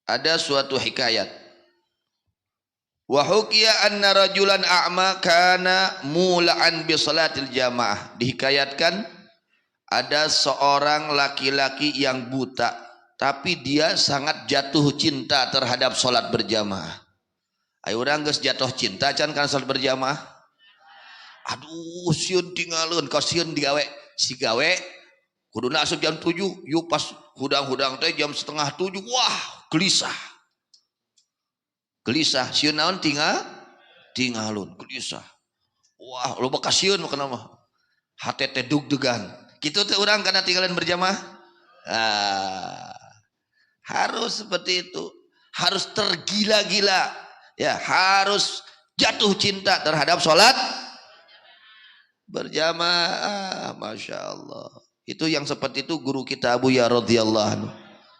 ada suatu hikayat. Wa hukiya anna rajulan a'ma kana mula'an bi salatil jamaah. Dihikayatkan ada seorang laki-laki yang buta, tapi dia sangat jatuh cinta terhadap salat berjamaah. Ayo urang geus jatuh cinta can kana salat berjamaah. Aduh, sieun tinggalun, kau sieun digawe, si gawe kuduna asup jam 7, yuk pas hudang-hudang teh jam setengah 7, wah, gelisah. Gelisah, sieun naon tinggalun, gelisah. Wah, loba ka sieun kenapa? Hate teh dug-dugan. Kitu teh urang kana tinggalan berjamaah. Harus seperti itu. Harus tergila-gila. Ya, harus jatuh cinta terhadap salat berjamaah. Masya Allah. Itu yang seperti itu guru kita Abu Ya radhiyallahu anhu.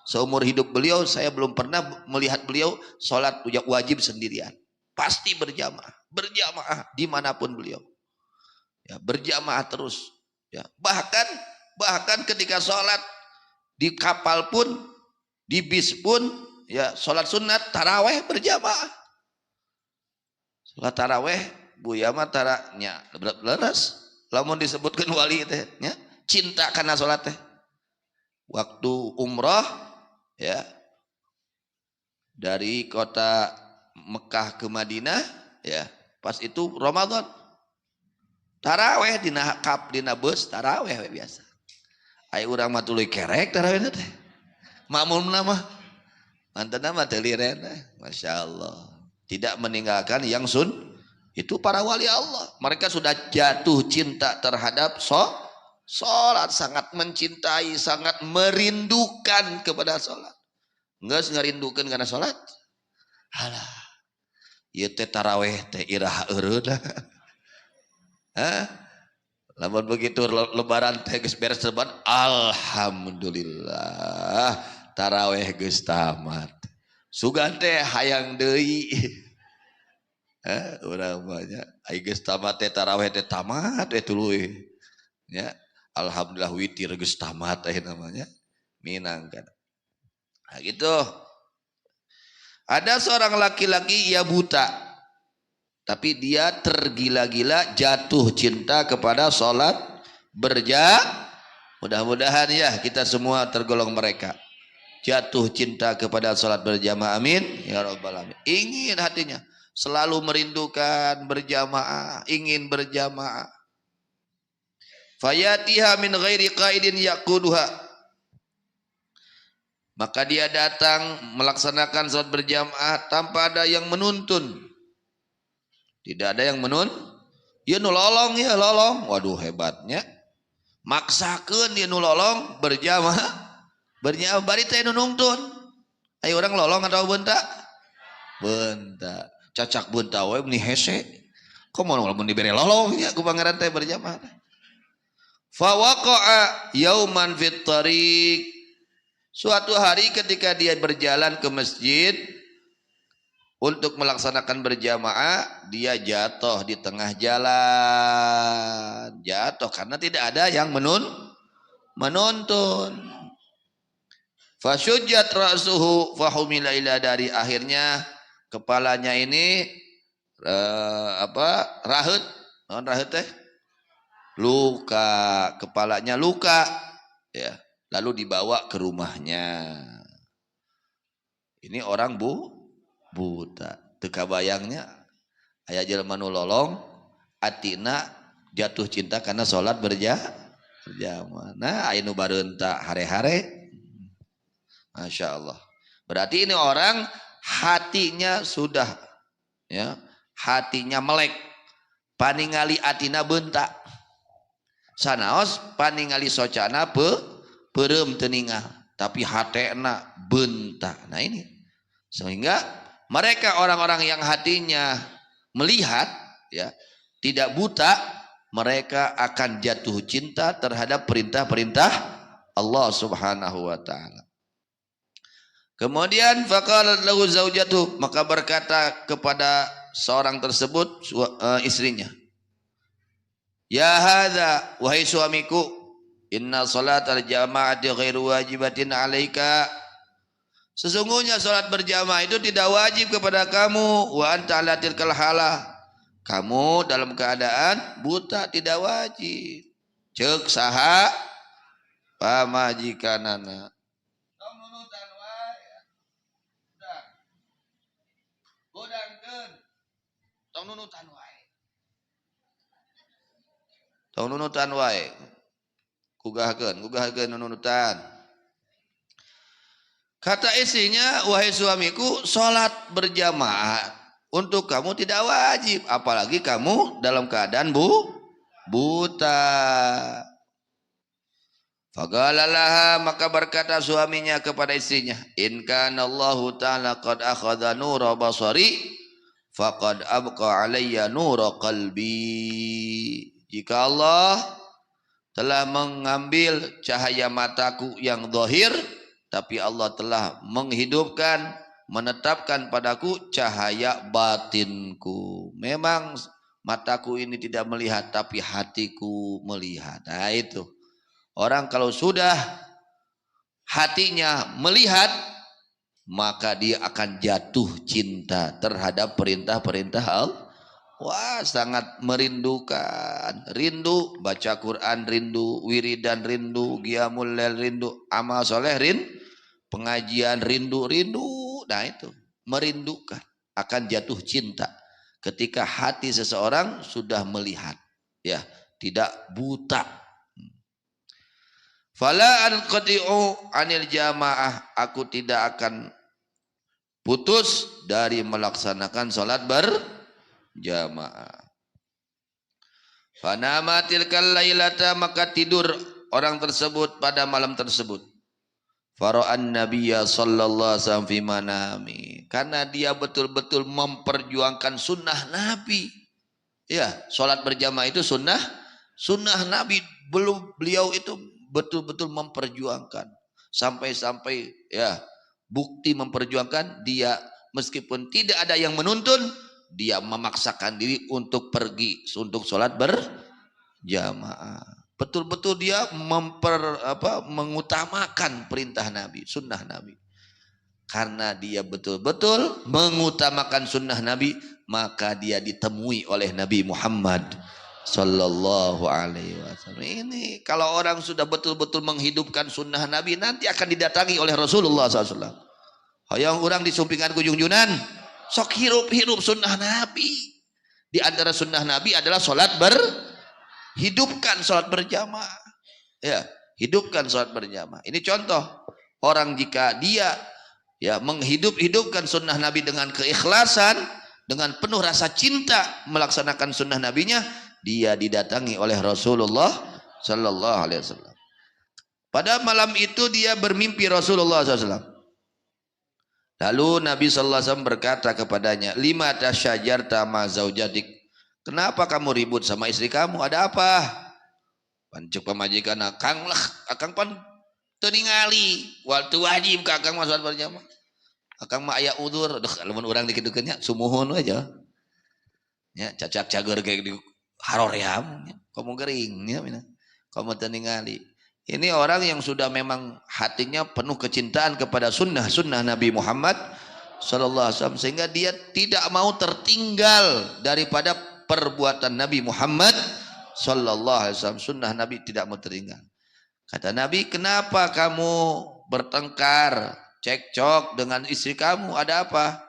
Seumur hidup beliau saya belum pernah melihat beliau sholat wajib sendirian. Pasti berjamaah dimanapun beliau. Ya, berjamaah terus. Ya, bahkan ketika sholat di kapal pun, di bis pun, ya sholat sunat taraweh berjamaah. Sholat taraweh Buya mah taranya leres. Lamun disebutkan wali teh, ya, cinta karena sholat teh. Waktu umrah, ya, dari kota Mekah ke Madinah, ya, pas itu Ramadan, taraweh dina bus taraweh biasa. Ayo urang mah tuluy kerek taraweh teh. Makmum nama, mantan nama teliren, masya Allah. Tidak meninggalkan yang itu para wali Allah. Mereka sudah jatuh cinta terhadap sholat, sangat mencintai, sangat merindukan kepada sholat. Enggak ngerindukan karena sholat. Halah, ieu teh taraweh teh iraha eureud. Lamun begitu lebaran teh geus beres lebaran, alhamdulillah taraweh geus tamat. Sugan teh hayang deui. Urang banyak ai geus tamat teh taraweh teh tamat tuluy. Ya, alhamdulillah witir geus tamat namanya. Minangkan. Nah, gitu. Ada seorang laki-laki ia buta, tapi dia tergila-gila jatuh cinta kepada sholat berjamaah. Mudah-mudahan ya kita semua tergolong mereka. Jatuh cinta kepada sholat berjamaah, amin ya rabbal alamin. Ingin hatinya selalu merindukan berjamaah, ingin berjamaah. Fayatiha min ghairi qaidin yaquduha. Maka dia datang melaksanakan sholat berjamaah tanpa ada yang menuntun. Tidak ada yang ya nulolong ya lolong. Waduh hebatnya. Maksakeun dia nulolong berjamaah. Bari teh nu nungtun. Ayo orang lolong atau bentak? Bentak. Cacak bentak we meni hese. Komo mun dibere lolong nya ku pangeran teh berjamaah. Fa waqa'a yauman fit tariq. Suatu hari ketika dia berjalan ke masjid untuk melaksanakan berjamaah, dia jatuh di tengah jalan. Jatuh karena tidak ada yang menuntun. Fasyujjat ra'suhu fahumila ila dari, akhirnya kepalanya ini rahut. Non rahut teh? Luka, kepalanya luka. Ya, lalu dibawa ke rumahnya. Ini orang buta, teu kabayangnya aya jelema nu lolong atina jatuh cinta karena salat berjamaah. Nah, aya nu bareunta hare-hare. Masya Allah. Berarti ini orang hatinya sudah, ya, hatinya melek. Paningali atina bentak. Sanaos paningali socana peureum teu ningal, tapi hatena bentak. Nah ini. Sehingga mereka orang-orang yang hatinya melihat, ya, tidak buta, mereka akan jatuh cinta terhadap perintah-perintah Allah Subhanahu wa taala. Kemudian faqalat lahu zaujatuh, maka berkata kepada seorang tersebut istrinya, ya hadza, wahai suamiku, inna salatal jama'ati ghairu wajibatin alaika, Sesungguhnya salat berjamaah itu tidak wajib kepada kamu. Wa anta ala tilkal halah. Kamu dalam keadaan buta tidak wajib. Cek saha pamajikanana. Tong nunutan wae. Udah. Godangkeun. Tong nunutan wae. Tong nunutan wae. Gugahkeun nunutan. Kata istrinya, wahai suamiku, salat berjamaah untuk kamu tidak wajib, apalagi kamu dalam keadaan buta. Fagalalaha, maka berkata suaminya kepada istrinya, in kana Allahu ta'ala qad akhadha nura basari faqad abqa alayya nura qalbi. Jika Allah telah mengambil cahaya mataku yang zahir, tapi Allah telah menghidupkan, menetapkan padaku cahaya batinku. Memang mataku ini tidak melihat, tapi hatiku melihat. Nah itu. Orang kalau sudah hatinya melihat, maka dia akan jatuh cinta terhadap perintah-perintah Allah. Wah, sangat merindukan. Rindu baca Quran, rindu wiridan, rindu qiyamul lail, rindu amal soleh, pengajian, rindu. Nah itu, merindukan, akan jatuh cinta ketika hati seseorang sudah melihat, ya, tidak buta. Fala anqati'u anil jamaah, aku tidak akan putus dari melaksanakan salat berjamaah. Fanama tilkal lailata, maka tidur orang tersebut pada malam tersebut. Fara'an Nabiyya sallallahu alaihi wasallam fi manami, karena dia betul-betul memperjuangkan sunnah Nabi. Ya, salat berjamaah itu sunnah Nabi. Beliau itu betul-betul memperjuangkan sampai-sampai ya bukti memperjuangkan. Dia meskipun tidak ada yang menuntun, dia memaksakan diri untuk pergi untuk salat berjamaah. Betul-betul dia mengutamakan perintah Nabi, sunnah Nabi. Karena dia betul-betul mengutamakan sunnah Nabi, maka dia ditemui oleh Nabi Muhammad sallallahu alaihi wasallam. Ini kalau orang sudah betul-betul menghidupkan sunnah Nabi, nanti akan didatangi oleh Rasulullah SAW. Hayang orang disumpingan kujung-junan, sok hirup sunnah Nabi. Di antara sunnah Nabi adalah hidupkan salat berjamaah. Ya, hidupkan salat berjamaah. Ini contoh orang jika dia ya menghidupkan sunnah Nabi dengan keikhlasan, dengan penuh rasa cinta melaksanakan sunnah Nabinya, dia didatangi oleh Rasulullah sallallahu alaihi wasallam. Pada malam itu dia bermimpi Rasulullah SAW. Lalu Nabi sallallahu alaihi wasallam berkata kepadanya, lima tasyajarta ma zaujatik, kenapa kamu ribut sama istri kamu? Ada apa? Pancuk pamajikan akang lah, akang pan teu ningali waktu wajib ka akang mah salat berjamaah. Akang mah aya udzur, duh lamun urang dikidukeun nya sumuhun aja. Ya, cacak cager kayak di haroream, kamu gering ya, kamu teu ningali. Ini orang yang sudah memang hatinya penuh kecintaan kepada sunnah Nabi Muhammad sallallahu alaihi wasallam, sehingga dia tidak mau tertinggal daripada perbuatan Nabi Muhammad sallallahu alaihi wasallam. Sunnah Nabi tidak mau tertinggal. Kata Nabi, kenapa kamu bertengkar, cekcok dengan istri kamu? Ada apa?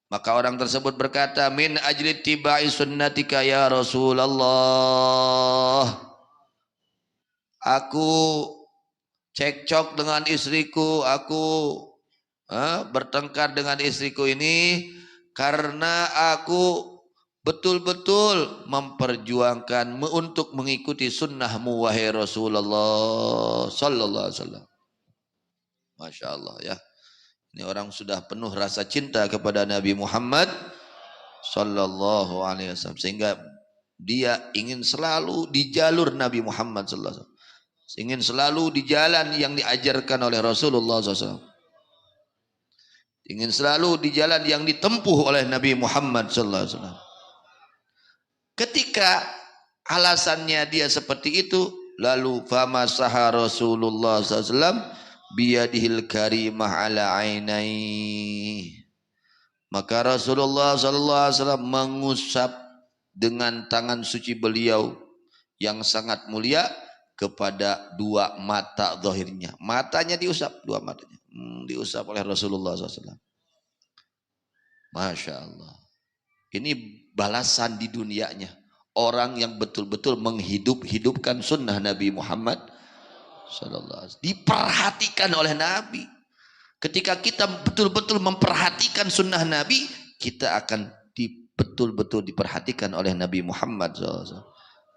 Maka orang tersebut berkata, min ajli tibai sunnatika ya Rasulullah. Aku cekcok dengan istriku, aku bertengkar dengan istriku ini karena aku betul-betul memperjuangkan untuk mengikuti sunnahmu wahai Rasulullah sallallahu alaihi wasallam. Masya Allah ya. Ini orang sudah penuh rasa cinta kepada Nabi Muhammad sallallahu alaihi wasallam, sehingga dia ingin selalu di jalur Nabi Muhammad sallallahu alaihi wasallam. Ingin selalu di jalan yang diajarkan oleh Rasulullah SAW. Ingin selalu di jalan yang ditempuh oleh Nabi Muhammad SAW. Ketika alasannya dia seperti itu, lalu famasaha Rasulullah SAW biyadihil karimah ala ainai. Maka Rasulullah sallallahu alaihi wasallam mengusap dengan tangan suci beliau yang sangat mulia kepada dua mata zahirnya. Matanya diusap, dua matanya. Diusap oleh Rasulullah SAW. Masya Allah. Ini balasan di dunianya. Orang yang betul-betul menghidupkan sunnah Nabi Muhammad SAW. Diperhatikan oleh Nabi. Ketika kita betul-betul memperhatikan sunnah Nabi, kita akan betul-betul diperhatikan oleh Nabi Muhammad SAW.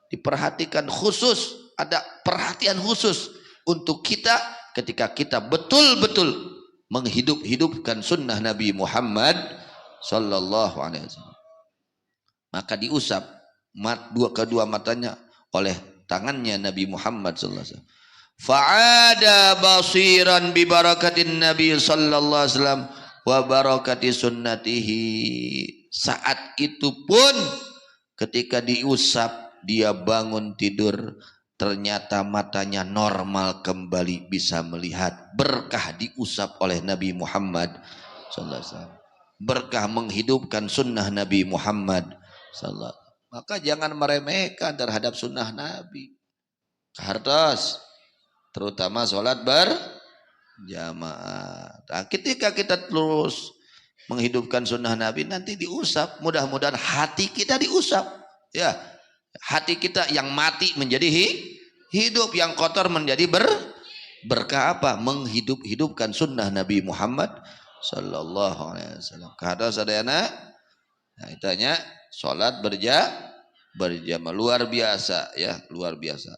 Diperhatikan khusus, ada perhatian khusus untuk kita ketika kita betul-betul menghidupkan sunnah Nabi Muhammad sallallahu alaihi wasallam. Maka diusap kedua matanya oleh tangannya Nabi Muhammad sallallahu alaihi wasallam. Fa'ada basiran bi barakatin Nabi sallallahu alaihi wasallam wa barakati sunnatihi. Saat itu pun ketika diusap dia bangun tidur, ternyata matanya normal kembali, bisa melihat. Berkah diusap oleh Nabi Muhammad sallallahu alaihi wasallam. Berkah menghidupkan sunnah Nabi Muhammad sallallahu alaihi wasallam. Maka jangan meremehkan terhadap sunnah Nabi. Hartos, terutama sholat berjamaah. Nah, ketika kita terus menghidupkan sunnah Nabi, nanti diusap. Mudah-mudahan hati kita diusap. Ya, hati kita yang mati menjadi hidup, yang kotor menjadi berkah apa? Menghidupkan sunnah Nabi Muhammad sallallahu alaihi wasallam. Kada sadayana, nah itanya salat berjamaah luar biasa ya, luar biasa.